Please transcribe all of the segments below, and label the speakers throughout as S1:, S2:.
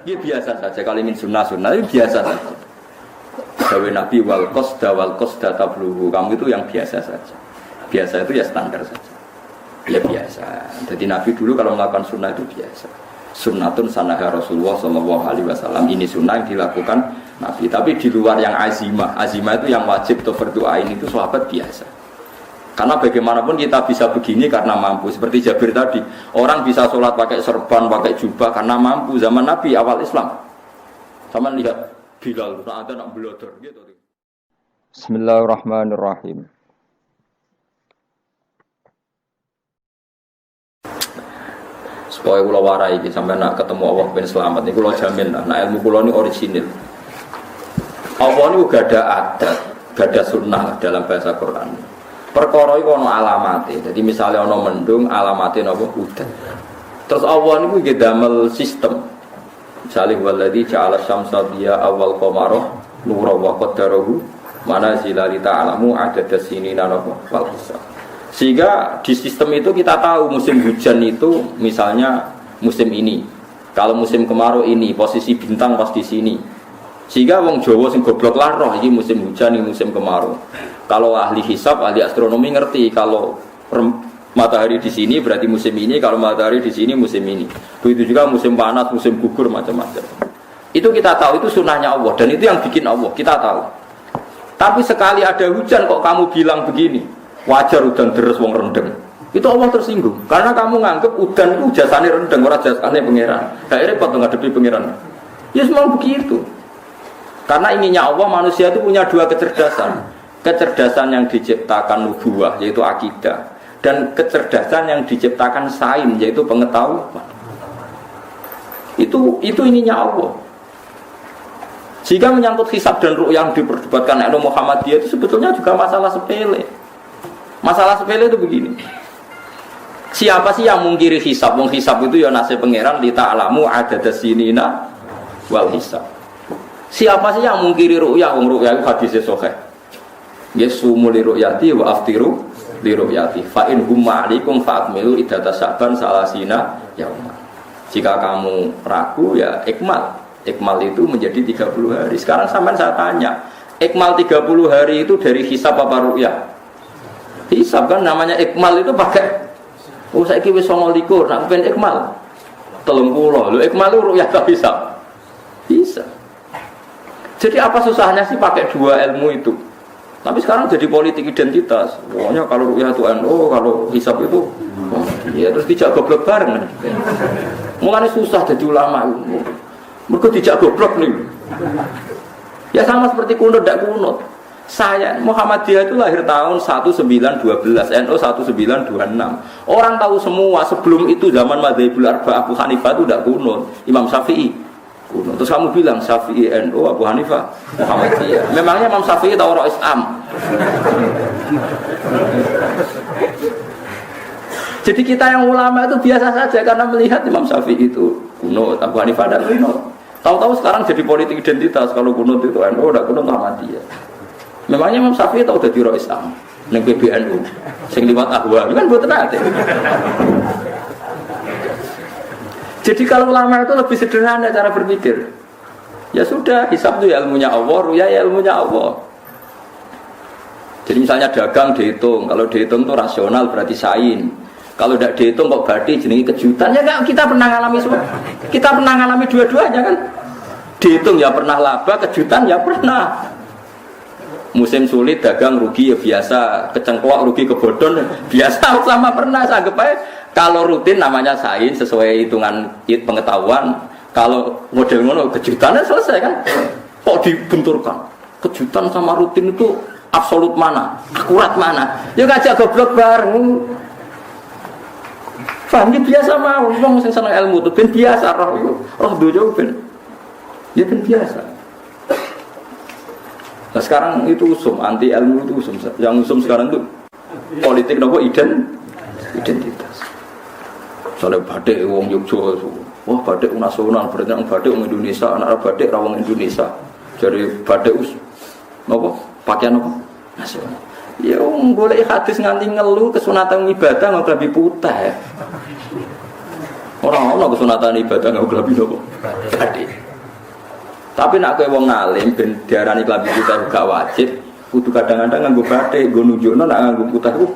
S1: Ini biasa saja kalau ingin sunnah itu biasa saja. Dawe Nabi wal qasda tabluhu. Kamu itu yang biasa saja. Biasa itu ya standar saja. Ya biasa. Jadi Nabi dulu kalau melakukan sunnah itu biasa. Sunnatun sanaha Rasulullah SAW. Ini sunnah yang dilakukan Nabi. Tapi di luar yang azimah. Azimah itu yang wajib atau fardu ain itu sahabat biasa. Karena bagaimanapun kita bisa begini karena mampu. Seperti Jabir tadi, orang bisa sholat pakai serban, pakai jubah karena mampu. Zaman Nabi awal Islam. Sama lihat Bilal, ada nak belodor gitu.
S2: Bismillahirrahmanirrahim.
S1: Supaya kula warai iki sampai nak ketemu Allah ben selamat niku kula jamin lah. Nah ilmu kula ini orisinil. Allah niku gak ada adat, gak ada sunnah dalam bahasa Quran. Perkara iku ana alamate. Jadi misalnya ana mendung alamate napa udan. Terus Allah niku nggih damel sistem. Misalnya waladzi ja'ala syamsa diya awal qamara nura wa qaddarahu manazila li ta'lamu adadas sinina wal hisab. Sehingga di sistem itu kita tahu musim hujan itu misalnya musim ini. Kalau musim kemarau ini posisi bintang pas di sini. Sehingga wong Jawa sing goblok lah roh iki musim hujan ini musim kemarau. Kalau ahli hisab, ahli astronomi ngerti kalau matahari di sini berarti musim ini, kalau matahari di sini musim ini. Begitu juga musim panas, musim gugur macam-macam. Itu kita tahu, itu sunnahnya Allah dan itu yang bikin Allah, kita tahu. Tapi sekali ada hujan kok kamu bilang begini, wajar udan deres wong rendeng. Itu Allah tersinggung karena kamu nganggep udan itu jasane rendeng, ora jasane pangeran. Gak repot ngadepi pangeran. Ya semua begitu. Karena inginnya Allah manusia itu punya dua kecerdasan. Kecerdasan yang diciptakan nubuwah yaitu akidah dan kecerdasan yang diciptakan sains yaitu pengetahuan. Itu ininya Allah. Jika menyangkut hisab dan ru'yah yang diperdebatkan oleh Muhammadiyah itu sebetulnya juga masalah sepele. Masalah sepele itu begini. Siapa sih yang mungkiri hisab? Wong hisab itu ya nasib pangeran li ta'lamu adadas sinina wal hisab. Siapa sih yang mungkiri ru'yah? Wong ru'yah itu hadisnya sahih. Yasumu li ru'yati wa aftiru li ru'yati fa in humma 'alaikum fa'akmilu iddata sya'ban salasina yauma. Jika kamu ragu ya ikmal. Ikmal itu menjadi 30 hari. Sekarang sampean saya tanya, ikmal 30 hari itu dari hisab apa ru'yah? Hisab kan namanya ikmal itu pakai saiki wis 29 nak ben ikmal 30. Lho ikmal itu ru'yah ta hisab? Bisa. Jadi apa susahnya sih pakai dua ilmu itu? Tapi sekarang jadi politik identitas. Pokoknya kalau ru'yah itu NU, kalau hisab itu ya terus dijak goblok bareng. Mulane susah jadi ulama. Mereka dijak goblok nih. Ya sama seperti kunut ndak kunut. Saya Muhammadiyah itu lahir tahun 1912, NU 1926. Orang tahu semua sebelum itu zaman Madzhabul Arba'ah Abu Hanifah itu ndak kunut, Imam Syafi'i kunut. Terus kamu bilang Syafi'i NU, Abu Hanifah Muhammadiyah. Memangnya Imam Syafi'i tahu roh Islam? Jadi kita yang ulama itu biasa saja karena melihat Imam Syafi'i itu kunut, Abu Hanifah dan kunut. Tahu-tahu sekarang jadi politik identitas kalau kunut itu NU, ndak kunut Muhammadiyah. Memangnya Imam Syafi'i tahu dadi roh Islam ning PBNU sing liwat ahwa kan mboten ate. Jadi kalau ulama itu lebih sederhana cara berpikir. Ya sudah, hisab itu ya ilmunya Allah, ruya ya ilmunya Allah. Jadi misalnya dagang dihitung, kalau dihitung itu rasional berarti sain. Kalau tidak dihitung kok berarti jenenge kejutan. Ya enggak, kita pernah ngalami semua. Kita pernah ngalami dua-duanya kan. Dihitung ya pernah laba, kejutan ya pernah. Musim sulit dagang rugi ya biasa, kecengklok rugi kebodhon biasa sama pernah. Anggap aja kalau rutin namanya sains sesuai hitungan pengetahuan. Kalau model ngono kejutannya selesai kan. Kok dibenturkan? Kejutan sama rutin itu absolut mana? Akurat mana? Ya ngajak goblok bareng. Paham ki biasa mawon wong sing seneng ilmu itu ben biasa roh dojo ben. Ya ben biasa. Nah sekarang itu usum, anti ilmu itu usum. Yang usum sekarang itu politik nopo identitas. Soalnya batik wong Yogyakarta, wah batik nasional, berarti orang batik wong Indonesia, anak batik rawang Indonesia. Jadi batik nopo pakaian nopo nasional. Ya wong boleh hadis nganti ngeluh kesunatan ibadah nggak lebih putih. Orang kesunatan ibadah nggak kelabi nopo. Batik. Tapi nak kowe wong alim ben diarani kelabi putih gak wajib, kudu kadang-kadang nganggo batik, nggo nunjukno nak nganggo putih ku.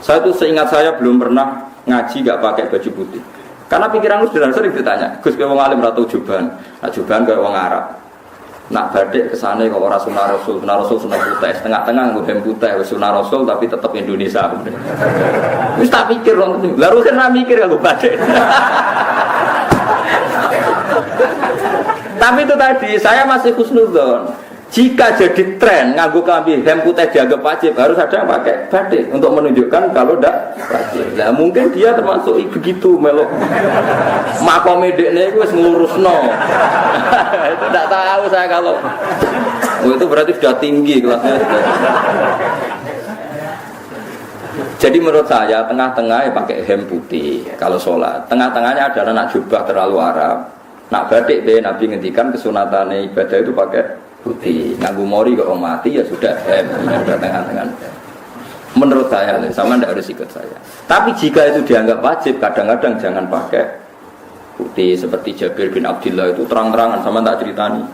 S1: Saya tuh seingat saya belum pernah ngaji gak pakai baju putih. Karena pikiran lu sering ditanya, Gus kowe wong alim ra tau jubahan. Nak jubahan kowe wong Arab. Nak batik kesane kok ora sunah Rasul sunah putih, tengah-tengah nggo hem putih wis sunah Rasul tapi tetap Indonesia. Wis tak pikir wong lha rugen ra mikir nggo batik. Tapi itu tadi saya masih husnudzon. Jika jadi tren nganggo klambi hem putih dianggap wajib, harus ada yang pakai batik untuk menunjukkan kalau ndak wajib. Lah mungkin dia termasuk begitu melok. Makome dekne iku wis ngurusno. Itu ndak tahu saya kalau itu berarti sudah tinggi kelasnya. Jadi menurut saya tengah-tengah ya pakai hem putih kalau sholat. Tengah-tengahnya adalah nak jubah terlalu Arab. Nak batik be Nabi ngendikan kesunatane ibadah itu pakai putih. Nganggo mori kok mati ya sudah hem tengah-tengah. Menurut saya sama ndak harus ikut saya. Tapi jika itu dianggap wajib, kadang-kadang jangan pakai putih seperti Jabir bin Abdullah itu terang-terangan sama tak ceritani.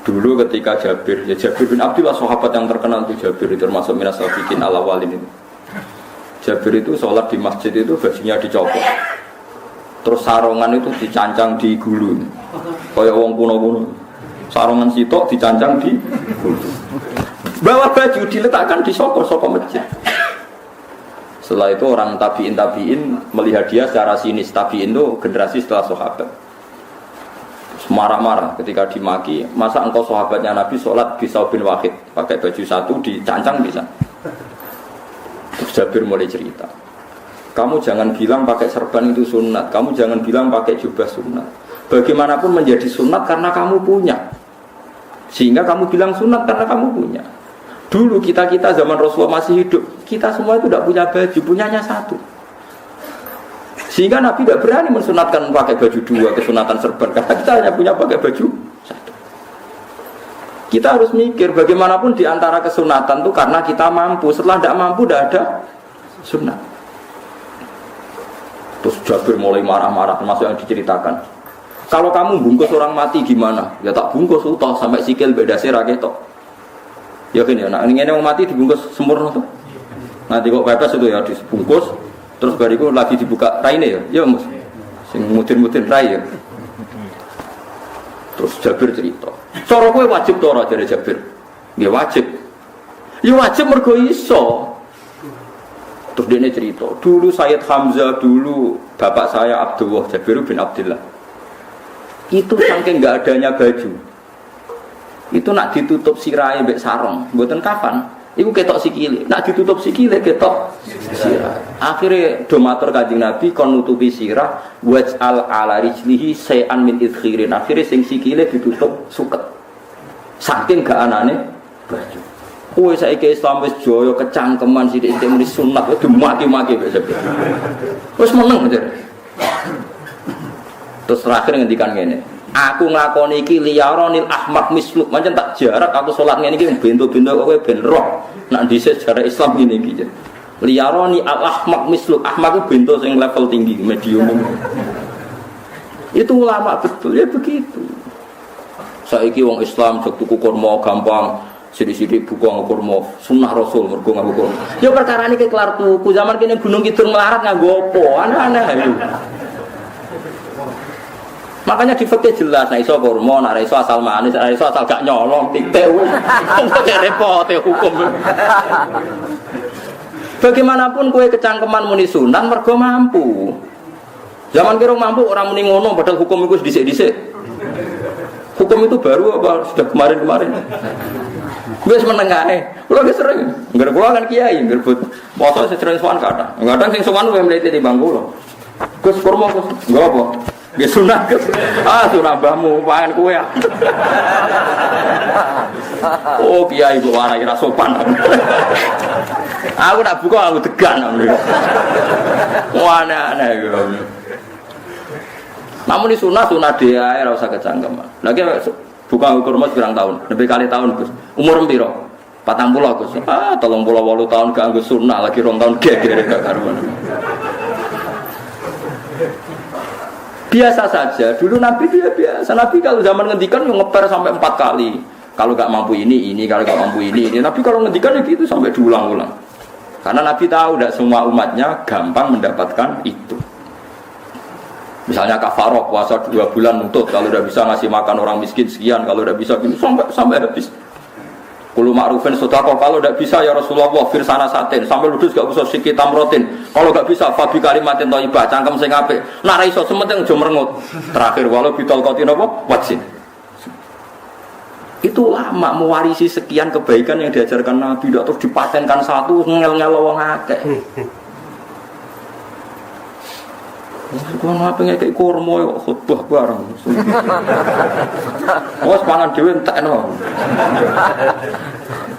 S1: Dulu ketika Jabir bin Abdullah sahabat yang terkenal itu Jabir itu termasuk minas sabiqin al-awwalin itu. Jabir itu sholat di masjid itu bajunya dicopot, terus sarongan itu dicancang di gulung, kayak wong kuno-kuno. Sarongan sitok dicancang di gulung. Bawa baju diletakkan di sokor masjid. Setelah itu orang tabiin melihat dia secara sinis. Tabiin itu generasi setelah sahabat. Marah-marah ketika dimaki. Masa engkau sahabatnya Nabi sholat bisa bin wahid pakai baju satu dicancang bisa. Terus Jabir mulai cerita, kamu jangan bilang pakai serban itu sunat, kamu jangan bilang pakai jubah sunat. Bagaimanapun menjadi sunat karena kamu punya, sehingga kamu bilang sunat karena kamu punya. Dulu kita zaman Rasulullah masih hidup, kita semua itu tidak punya baju, punyanya satu. Sehingga Nabi tidak berani mensunatkan pakai baju dua, kesunatan serban, karena kita hanya punya pakai baju satu. Kita harus mikir bagaimanapun di antara kesunatan itu karena kita mampu. Setelah tidak mampu tidak ada sunat. Terus Jabir mulai marah-marah, termasuk yang diceritakan. Kalau kamu bungkus orang mati gimana? Ya tak bungkus utuh sampai sikil beda sirah ketok. Ya kan ya, nah ini orang mati dibungkus sempurna tuh. Nanti kok pepes itu ya dibungkus, terus bariku lagi dibuka raine ya, ya mus, sing mudin-mudin rai ya. Terus Jabir cerita, cara kowe wajib to ora jare Jabir? Nggih wajib. Ya wajib mergo iso. Terus dia cerita, dulu Sayyid Hamzah, dulu bapak saya Abdullah Jabir bin Abdullah. Itu saking enggak adanya baju. Itu nak ditutup sirahe mbek sarung, mboten kapan. Iku ketok sikile. Nak ditutup sikile ketok sirah. Akhire do matur Kanjeng Nabi kon nutupi sirah waj'al ala rijlihi shay'an min idkhirin. Akhire sing sikile ditutup suket. Saking gak anane baju. Kowe saiki Islam wis jaya kecangkeman sithik-sithik muni sunat wis dimaki-maki wis. Wis meneng aja. Terus terakhir ngendikan ngene. Aku nglakoni iki liyaronil ahmad misluk. Pancen tak jarak aku salat ngene iki bento-bento kowe ben roh. Nak dhisik sejarah Islam ngene iki. Liyaroni al-ahmad misluk. Ahmad itu bento sing level tinggi, medium. Itu ulama betul ya begitu. Saiki wong Islam jek tuku kurma gampang, sithik-sithik buku kurma, sunah Rasul mergo nganggo kurma. Ya perkarane ki kelar tuku. Zaman kene Gunung Kidul melarat nganggo apa? Aneh-aneh itu. Makanya di fikih jelas, nek iso kurma, nek iso asal manis, nek iso asal gak nyolong, titik wis. Kok repot hukum. Bagaimanapun kowe kecangkeman muni sunat mergo mampu. Zaman kira mampu orang muni ngono padahal hukum itu dhisik-dhisik. Hukum itu baru apa sudah kemarin-kemarin. Wis menengahe. Kula ge sering, ngger kula kan kiai, ngger but. Moto sering sowan kata. Kadang sing sowan luwih mlete timbang kula. Gus kurma Gus, nggo apa? Nggih sunah Gus. Ah sunah mbahmu pangan kowe ya. Oh kiai kok warai ra sopan. Aku nak buka aku tegan. Wah aneh-aneh gitu. Namun di sunah dia ora usah kecangkeman. Lagi buka kurma pirang tahun, lebih kali tahun Gus. Umur piro? 40 Gus. 38 tahun gak nggo sunah lagi 2 tahun geger gak karuan. Biasa saja. Dulu Nabi dia biasa. Nabi kalau zaman ngendikan yang ngeper sampai 4 kali. Kalau nggak mampu ini, kalau nggak mampu ini. Nabi kalau ngendikan ya gitu sampai diulang-ulang. Karena Nabi tahu tidak semua umatnya gampang mendapatkan itu. Misalnya kafaroh puasa 2 bulan nutut, kalau udah bisa ngasih makan orang miskin sekian, kalau udah bisa gini sampai habis. Kulu ma'rufin sedekah, kalau udah bisa ya Rasulullah firsana satin, sampai ludus gak usah sikit tamrotin. Kalau gak bisa fabi kalimatin thayyibah, cangkem sing apik. Nek ra iso sementing aja merengut. Terakhir walau bitol kotin apa? Wajin. Itu lama mewarisi sekian kebaikan yang diajarkan Nabi, terus dipatenkan satu ngel-ngel wong akeh. Kau ngapa ngekek kurma ya khutbah bareng. Wes pangan dhewe entekno.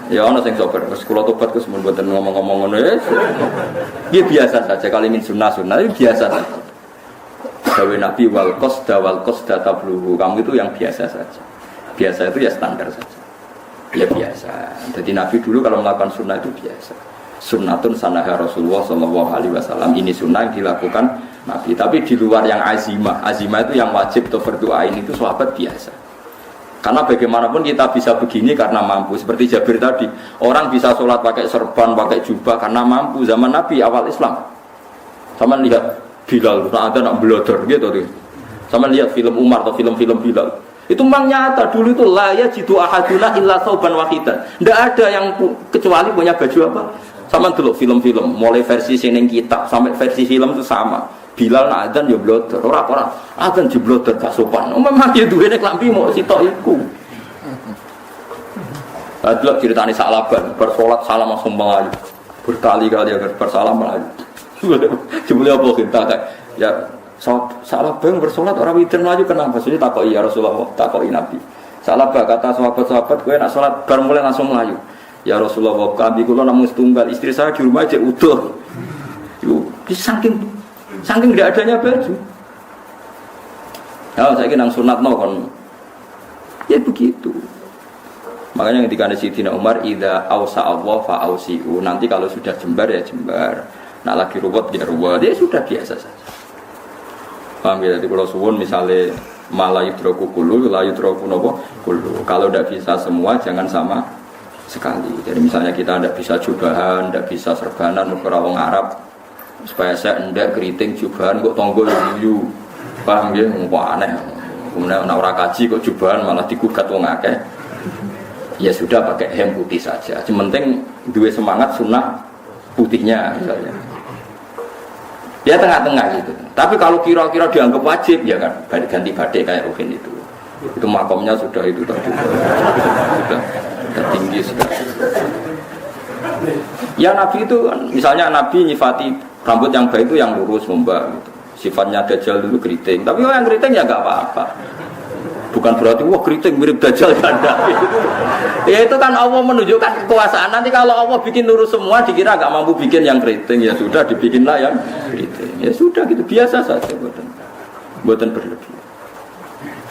S1: Ya ana sing sober, wis kula tobat Gus mun mboten ngomong-ngomong ngono ya. Iki biasa saja kali min sunah-sunah itu biasa saja. Dawe Nabi wal qasda tabluhu. Kamu itu yang biasa saja. Biasa itu ya standar saja. Ya biasa. Jadi Nabi dulu kalau melakukan sunnah itu biasa. Sunnatun sanaha Rasulullah sallallahu alaihi wasallam. Ini sunnah yang dilakukan Nabi. Tapi di luar yang azimah. Azimah itu yang wajib atau berdoain itu sahabat biasa. Karena bagaimanapun kita bisa begini karena mampu. Seperti Jabir tadi, orang bisa sholat pakai serban, pakai jubah karena mampu. Zaman Nabi awal Islam. Sama lihat Bilal, ada nak belodor gitu tuh. Sama lihat film Umar atau film-film Bilal. Itu memang nyata dulu itu la yajidu ahaduna illa sauban wahidan. Tidak ada yang kecuali punya baju apa. Sama dulu film-film, mulai versi seneng kitab sampai versi film itu sama. Bilal nak adzan ya blodor, ora adzan diblodor gak sopan. Memang dia duwene klambi mau sitok iku. Adlok ceritane Sa'laban, bersolat salam langsung melayu. Berkali-kali agar bersalam melayu. Jebule apa kita ya Sa'laban bersolat orang witir melayu kenapa? Jadi takoki ya Rasulullah, takoki Nabi. Sa'laban kata sahabat-sahabat kowe nak salat bar mulai langsung melayu. Ya Rasulullah, kami kula namung setunggal, istri saya di rumah aja utuh. Yo, saking tidak adanya baju. Ya, saya nang sunatno kon. Ya begitu. Makanya ketika Sayyidina Umar idza ausa Allah fa ausiu. Nanti kalau sudah jembar ya jembar. Nak lagi ruwet ya ruwet. Ya sudah biasa saja. Paham ya? Jadi kalau suwun misalnya malayu droku kulu, layu droku nopo kulu. Kalau tidak bisa semua jangan sama sekali. Jadi misalnya kita tidak bisa jubahan, tidak bisa serbanan mergo wong Arab, supaya saya ndak keriting jubahan kok tonggo yuyu. Paham ya? Kok aneh. Kemudian ora kaji kok jubahan malah digugat wong akeh. Ya sudah pakai hem putih saja. Yang penting duwe semangat sunnah putihnya misalnya. Ya tengah-tengah gitu. Tapi kalau kira-kira dianggap wajib ya kan ganti badai kayak Ruhin itu. Itu makomnya sudah itu tadi. Sudah tinggi sudah. Ya Nabi itu kan, misalnya Nabi nyifati rambut yang baik itu yang lurus membak gitu. Sifatnya Dajjal dulu keriting. Tapi kalau yang keriting ya enggak apa-apa. Bukan berarti wah keriting mirip Dajjal ganda. Ya itu kan Allah menunjukkan kekuasaan. Nanti kalau Allah bikin lurus semua dikira enggak mampu bikin yang keriting, ya sudah dibikinlah yang keriting. Ya sudah gitu biasa saja buatan berlebih.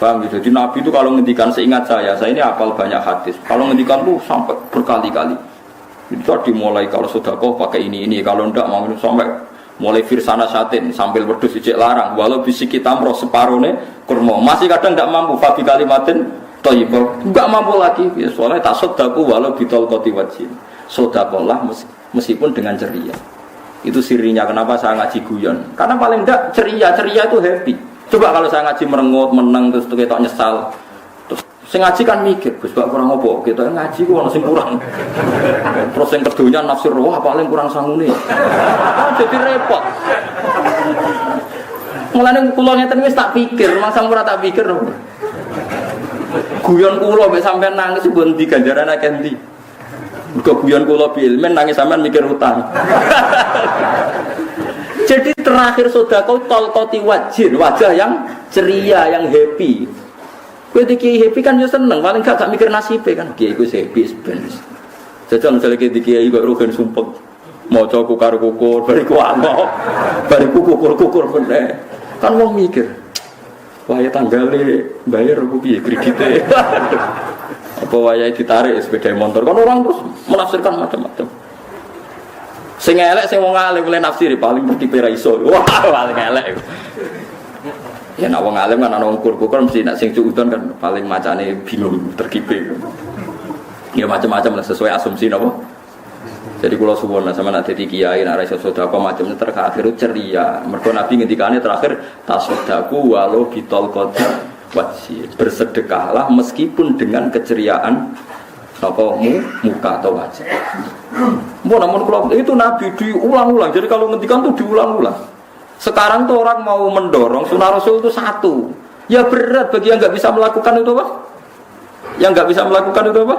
S1: Paham gitu. Jadi Nabi itu kalau ngendikan seingat saya ini hafal banyak hadis. Kalau ngendikan tuh sampai berkali-kali. Itu dimulai kalau sedekah pakai ini, kalau enggak mau sampai mulai firsana satin sambil wedhus ijek larang walau bisiki tamroh separone kurma masih kadang enggak mampu fabi kalimatin thayyibah enggak mampu lagi ya, soalnya tak sedekah walau bitol qoti wajin sedekahlah meskipun dengan ceria. Itu sirinya kenapa saya ngaji guyon, karena paling enggak ceria itu happy. Coba kalau saya ngaji merengut menang terus ketok nyesal, terus saya ngaji kan mikir Gus bak kurang apa kita ngaji ku ono sing kurang. Terus yang kedunya nafsir wah paling kurang sangune. Jadi repot. Mulane kula ngeten wis tak pikir, masang ora tak pikir. Guyon kula mek sampean nangis mbon ndi ganjaran akeh ndi. Mergo guyon kula bilmen nangis sampean mikir utang. Jadi terakhir sedekah talqati wajhin, wajah yang ceria, yang happy. Kowe iki happy kan yo seneng, paling gak mikir nasibe kan. Kiai ku happy sebenarnya. Jajal misalnya kiai kok rugen sumpek maca kukar-kukur, bariku amok, bariku kukur-kukur bener. Kan wong mikir. Waya tanggale bayar opo piye kredite. Apa wayahe ditarik sepeda motor. Kan orang terus menafsirkan macam-macam. Sing elek sing wong alim oleh nafsiri paling mesti pira iso. Wah, paling elek. Ya nak wong alim kan ana ukur mesti nak sing suudon kan paling macane bingung terkipe. Ya macam-macam lah sesuai asumsi napa. Jadi kula suwun sama nak dadi kiai nak iso sedekah macamnya terakhir ceria. Mergo Nabi ngendikane terakhir tasaddaku walau bitol qadar wajhi. Bersedekahlah meskipun dengan keceriaan apa muka atau wajah. Namun kalau itu Nabi diulang-ulang. Jadi kalau ngendikan tuh diulang-ulang. Sekarang tuh orang mau mendorong sunnah Rasul itu satu. Ya berat bagi yang nggak bisa melakukan itu apa? Yang nggak bisa melakukan itu apa?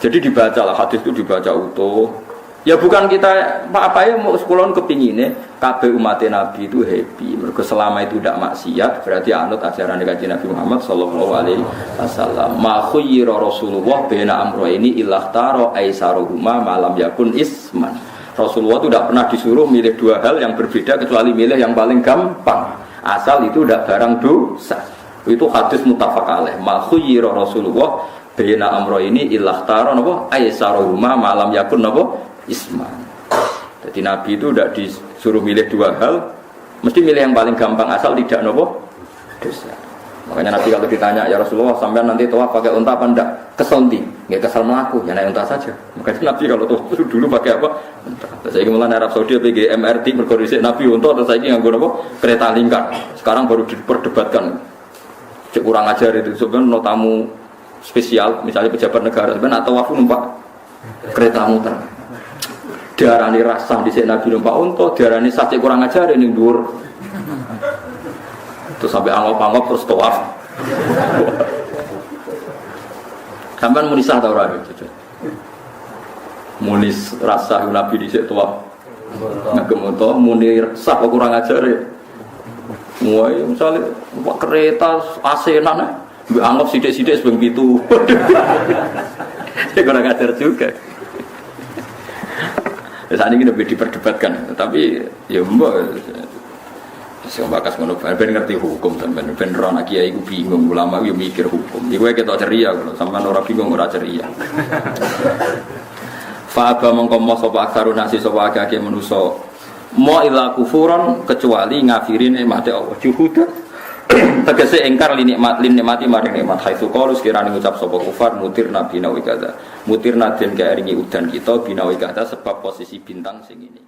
S1: Jadi dibacalah hadis itu dibaca utuh. Ya bukan kita apa ya mau sekolahun kepinginnya kabeh umat Nabi itu happy. Mergo selama itu tidak maksiat berarti anut ajaran Kanjeng Nabi Muhammad sallallahu alaihi wasallam. Ma khayyira Rasulullah baina amrayni ilakhtara aisaruhuma malam yakun isman. Rasulullah itu tidak pernah disuruh milih dua hal yang berbeda kecuali milih yang paling gampang. Asal itu tidak barang dosa. Itu hadis muttafaq alaih. Ma khayyira Rasulullah baina amrayni ilakhtara napa aisaruhuma malam yakun napa isman. Jadi Nabi itu tidak disuruh milih dua hal, mesti milih yang paling gampang asal tidak nopo dosa. Makanya Nabi kalau ditanya ya Rasulullah sampean nanti tawaf pakai unta apa enggak? Kesel ndi? Enggak kesel melaku, ya naik unta saja. Makanya Nabi kalau tawaf dulu pakai apa? Unta. Saya mulai Arab Saudi pakai MRT berkoordinasi Nabi unta atau saya nganggo nopo? Kereta lingkar. Sekarang baru diperdebatkan. Cek kurang ajar itu sebenarnya tamu spesial misalnya pejabat negara sebenarnya atau tawaf numpak kereta muter. Diarani rasah di Nabi numpak unta, diarani sacik kurang ajar ini dhuwur. Terus sampai angop-angop terus tawaf. Sampeyan muni sah ta ora itu? Muni rasah Nabi di tawaf. Ngagem unta muni sah kok kurang ajar. Mulai misalnya numpak kereta asenan mbok angop sithik-sithik sebeng pitu. Kurang ajar juga. Saat ini lebih diperdebatkan, tapi ya mbak, saya bakas ngono, ben ngerti hukum, ben roh kiai iku bingung, ulama yo mikir hukum. Iku kita ceria, kalau sampean ora bingung ora ceria. Fa aba mongko mo sapa aksarun nasi sapa akeh manusa, mo ila kufuron kecuali ngafirin nikmate Allah. Juhud tegese engkar li nikmati maring nikmat haitsu qalu sekirane ngucap sapa kufar mutir nabi nawi kada mutir naden ka ringi udan kita binawi kada sebab posisi bintang sing ini